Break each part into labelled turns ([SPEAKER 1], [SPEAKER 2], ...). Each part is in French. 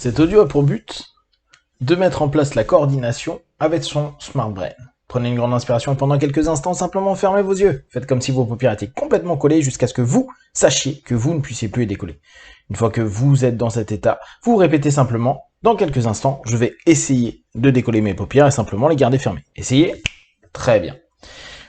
[SPEAKER 1] Cet audio a pour but de mettre en place la coordination avec son Smart Brain. Prenez une grande inspiration et pendant quelques instants, simplement fermez vos yeux. Faites comme si vos paupières étaient complètement collées jusqu'à ce que vous sachiez que vous ne puissiez plus les décoller. Une fois que vous êtes dans cet état, vous répétez simplement, dans quelques instants, je vais essayer de décoller mes paupières et simplement les garder fermées. Essayez. Très bien.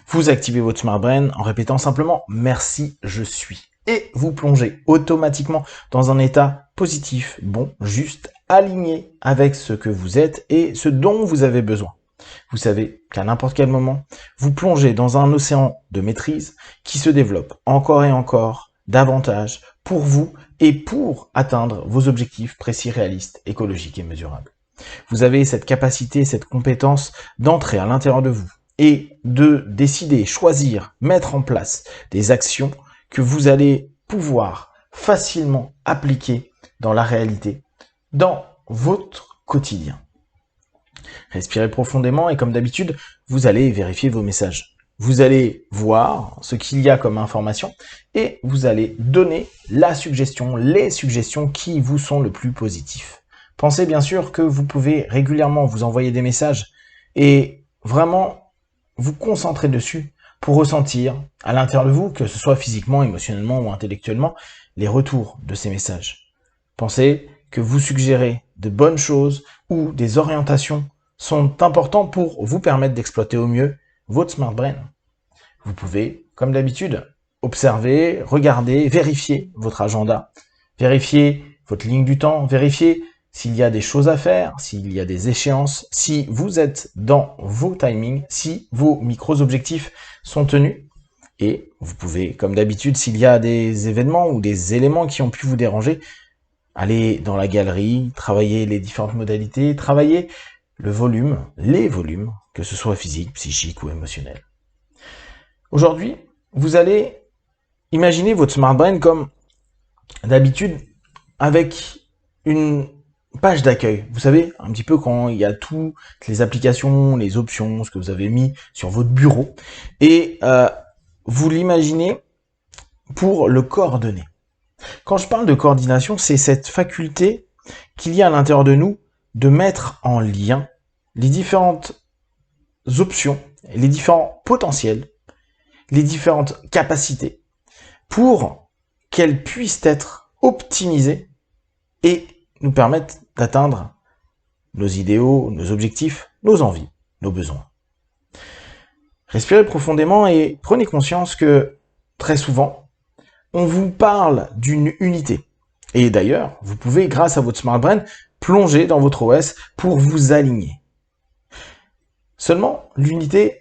[SPEAKER 1] Vous activez votre Smart Brain en répétant simplement « Merci, je suis ». Et vous plongez automatiquement dans un état positif, bon, juste, aligné avec ce que vous êtes et ce dont vous avez besoin. Vous savez qu'à n'importe quel moment, vous plongez dans un océan de maîtrise qui se développe encore et encore, davantage, pour vous et pour atteindre vos objectifs précis, réalistes, écologiques et mesurables. Vous avez cette capacité, cette compétence d'entrer à l'intérieur de vous et de décider, choisir, mettre en place des actions que vous allez pouvoir facilement appliquer dans la réalité, dans votre quotidien. Respirez profondément et comme d'habitude, vous allez vérifier vos messages. Vous allez voir ce qu'il y a comme information et vous allez donner la suggestion, les suggestions qui vous sont le plus positifs. Pensez bien sûr que vous pouvez régulièrement vous envoyer des messages et vraiment vous concentrer dessus pour ressentir à l'intérieur de vous, que ce soit physiquement, émotionnellement ou intellectuellement, les retours de ces messages. Pensez que vous suggérez de bonnes choses ou des orientations sont importants pour vous permettre d'exploiter au mieux votre Smart Brain. Vous pouvez, comme d'habitude, observer, regarder, vérifier votre agenda, vérifier votre ligne du temps, vérifier s'il y a des choses à faire, s'il y a des échéances, si vous êtes dans vos timings, si vos micros-objectifs sont tenus. Et vous pouvez, comme d'habitude, s'il y a des événements ou des éléments qui ont pu vous déranger, aller dans la galerie, travailler les différentes modalités, travailler le volume, les volumes, que ce soit physique, psychique ou émotionnel. Aujourd'hui, vous allez imaginer votre Smart Brain comme d'habitude avec une page d'accueil. Vous savez, un petit peu quand il y a toutes les applications, les options, ce que vous avez mis sur votre bureau. Et vous l'imaginez pour le coordonner. Quand je parle de coordination, c'est cette faculté qu'il y a à l'intérieur de nous de mettre en lien les différentes options, les différents potentiels, les différentes capacités pour qu'elles puissent être optimisées et nous permettre d'atteindre nos idéaux, nos objectifs, nos envies, nos besoins. Respirez profondément et prenez conscience que très souvent, on vous parle d'une unité. Et d'ailleurs, vous pouvez, grâce à votre Smart Brain, plonger dans votre OS pour vous aligner. Seulement, l'unité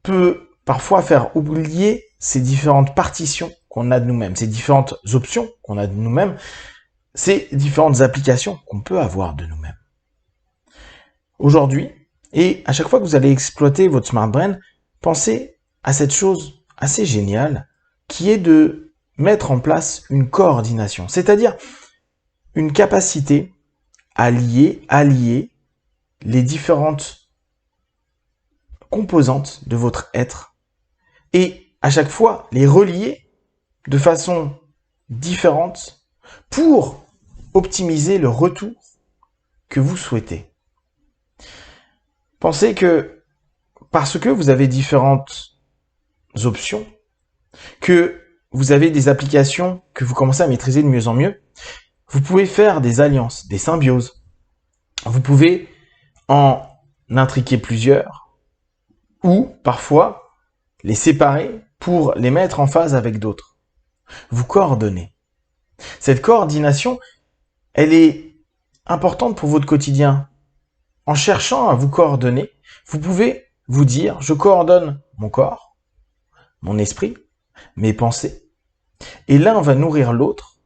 [SPEAKER 1] peut parfois faire oublier ces différentes partitions qu'on a de nous-mêmes, ces différentes options qu'on a de nous-mêmes, ces différentes applications qu'on peut avoir de nous-mêmes. Aujourd'hui, et à chaque fois que vous allez exploiter votre Smart Brain, pensez à cette chose assez géniale qui est de mettre en place une coordination, c'est-à-dire une capacité à allier les différentes composantes de votre être et à chaque fois les relier de façon différente pour optimiser le retour que vous souhaitez. Pensez que parce que vous avez différentes options, que vous avez des applications que vous commencez à maîtriser de mieux en mieux, vous pouvez faire des alliances, des symbioses. Vous pouvez en intriquer plusieurs ou parfois les séparer pour les mettre en phase avec d'autres. Vous coordonnez. Cette coordination, elle est importante pour votre quotidien. En cherchant à vous coordonner, vous pouvez vous dire, je coordonne mon corps, mon esprit, mes pensées, et l'un va nourrir l'autre,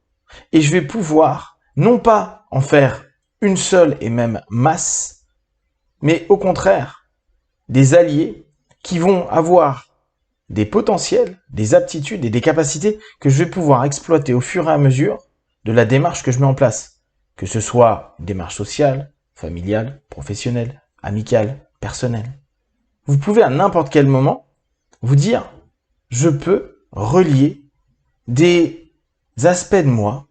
[SPEAKER 1] et je vais pouvoir, non pas en faire une seule et même masse, mais au contraire, des alliés qui vont avoir des potentiels, des aptitudes et des capacités que je vais pouvoir exploiter au fur et à mesure de la démarche que je mets en place, que ce soit une démarche sociale, familiale, professionnelle, amicale, personnelle. Vous pouvez à n'importe quel moment vous dire, je peux relier des aspects de moi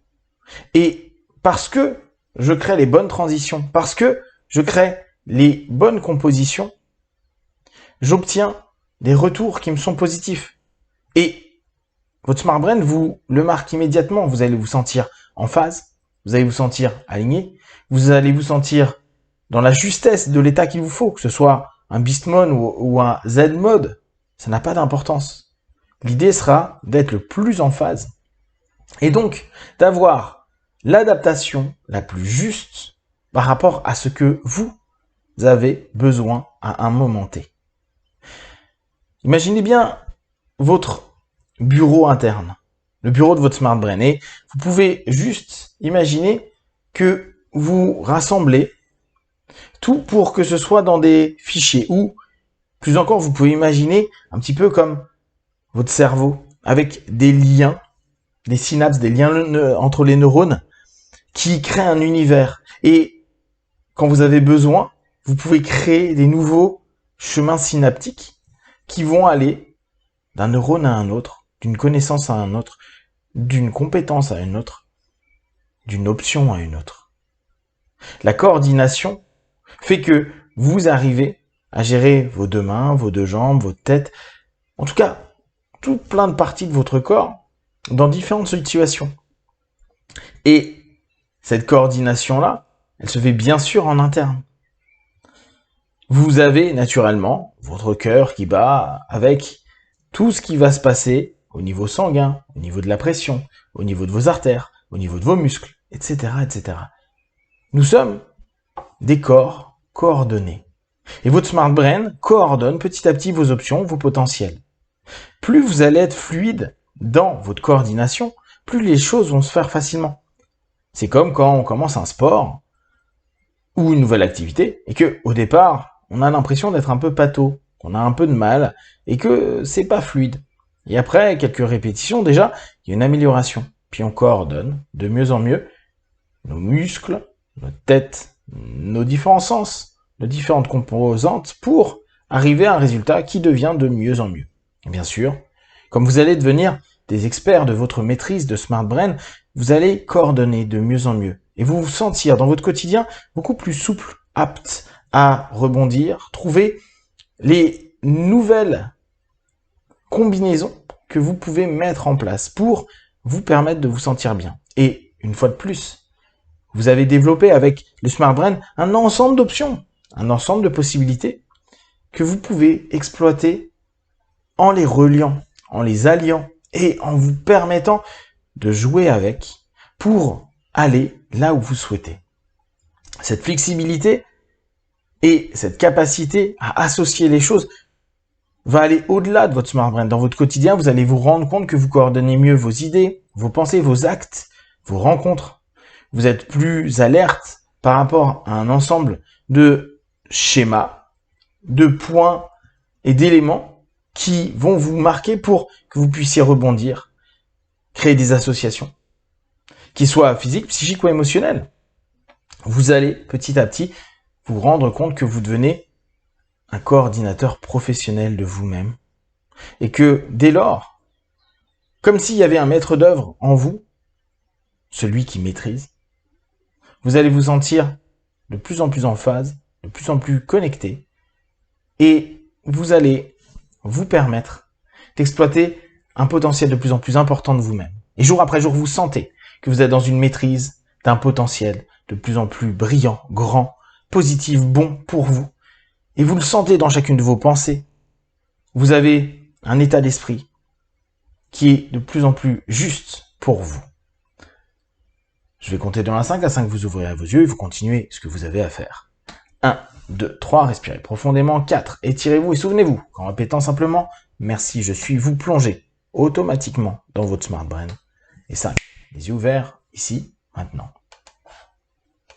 [SPEAKER 1] et parce que je crée les bonnes transitions, parce que je crée les bonnes compositions, j'obtiens des retours qui me sont positifs. Et votre Smart Brain vous le marque immédiatement. Vous allez vous sentir en phase, vous allez vous sentir aligné, vous allez vous sentir dans la justesse de l'état qu'il vous faut, que ce soit un Beast Mode ou un Z Mode, ça n'a pas d'importance. L'idée sera d'être le plus en phase et donc d'avoir l'adaptation la plus juste par rapport à ce que vous avez besoin à un moment T. Imaginez bien votre bureau interne, le bureau de votre Smart Brain, et vous pouvez juste imaginer que vous rassemblez tout pour que ce soit dans des fichiers, ou plus encore, vous pouvez imaginer un petit peu comme votre cerveau, avec des liens, des synapses, des liens entre les neurones, qui créent un univers. Et quand vous avez besoin, vous pouvez créer des nouveaux chemins synaptiques qui vont aller d'un neurone à un autre, d'une connaissance à un autre, d'une compétence à une autre, d'une option à une autre. La coordination fait que vous arrivez à gérer vos deux mains, vos deux jambes, votre tête, en tout cas, tout plein de parties de votre corps dans différentes situations. Et cette coordination-là, elle se fait bien sûr en interne. Vous avez naturellement votre cœur qui bat avec tout ce qui va se passer au niveau sanguin, au niveau de la pression, au niveau de vos artères, au niveau de vos muscles, etc., etc. Nous sommes des corps coordonnés. Et votre Smart Brain coordonne petit à petit vos options, vos potentiels. Plus vous allez être fluide dans votre coordination, plus les choses vont se faire facilement. C'est comme quand on commence un sport ou une nouvelle activité et que, au départ, on a l'impression d'être un peu pâteau, qu'on a un peu de mal et que c'est pas fluide. Et après quelques répétitions, déjà, il y a une amélioration. Puis on coordonne de mieux en mieux nos muscles, notre tête, nos différents sens, nos différentes composantes pour arriver à un résultat qui devient de mieux en mieux. Et bien sûr, comme vous allez devenir des experts de votre maîtrise de Smart Brain, vous allez coordonner de mieux en mieux et vous vous sentir dans votre quotidien beaucoup plus souple, apte à rebondir, trouver les nouvelles combinaisons que vous pouvez mettre en place pour vous permettre de vous sentir bien. Et une fois de plus, vous avez développé avec le Smart Brain un ensemble d'options, un ensemble de possibilités que vous pouvez exploiter en les reliant, en les alliant et en vous permettant de jouer avec pour aller là où vous souhaitez. Cette flexibilité et cette capacité à associer les choses va aller au-delà de votre Smart Brain. Dans votre quotidien, vous allez vous rendre compte que vous coordonnez mieux vos idées, vos pensées, vos actes, vos rencontres. Vous êtes plus alerte par rapport à un ensemble de schémas, de points et d'éléments qui vont vous marquer pour que vous puissiez rebondir, créer des associations, qu'ils soient physiques, psychiques ou émotionnelles. Vous allez petit à petit vous rendre compte que vous devenez un coordinateur professionnel de vous-même et que dès lors, comme s'il y avait un maître d'œuvre en vous, celui qui maîtrise, vous allez vous sentir de plus en plus en phase, de plus en plus connecté et vous allez vous permettre d'exploiter un potentiel de plus en plus important de vous-même. Et jour après jour, vous sentez que vous êtes dans une maîtrise d'un potentiel de plus en plus brillant, grand, positif, bon pour vous. Et vous le sentez dans chacune de vos pensées. Vous avez un état d'esprit qui est de plus en plus juste pour vous. Je vais compter de 1 à 5. À 5, vous ouvrirez vos yeux et vous continuez ce que vous avez à faire. 1, 2, 3, respirez profondément. 4, étirez-vous et souvenez-vous qu'en répétant simplement « Merci, je suis », vous plongez automatiquement dans votre Smart Brain. Et 5, les yeux ouverts, ici, maintenant.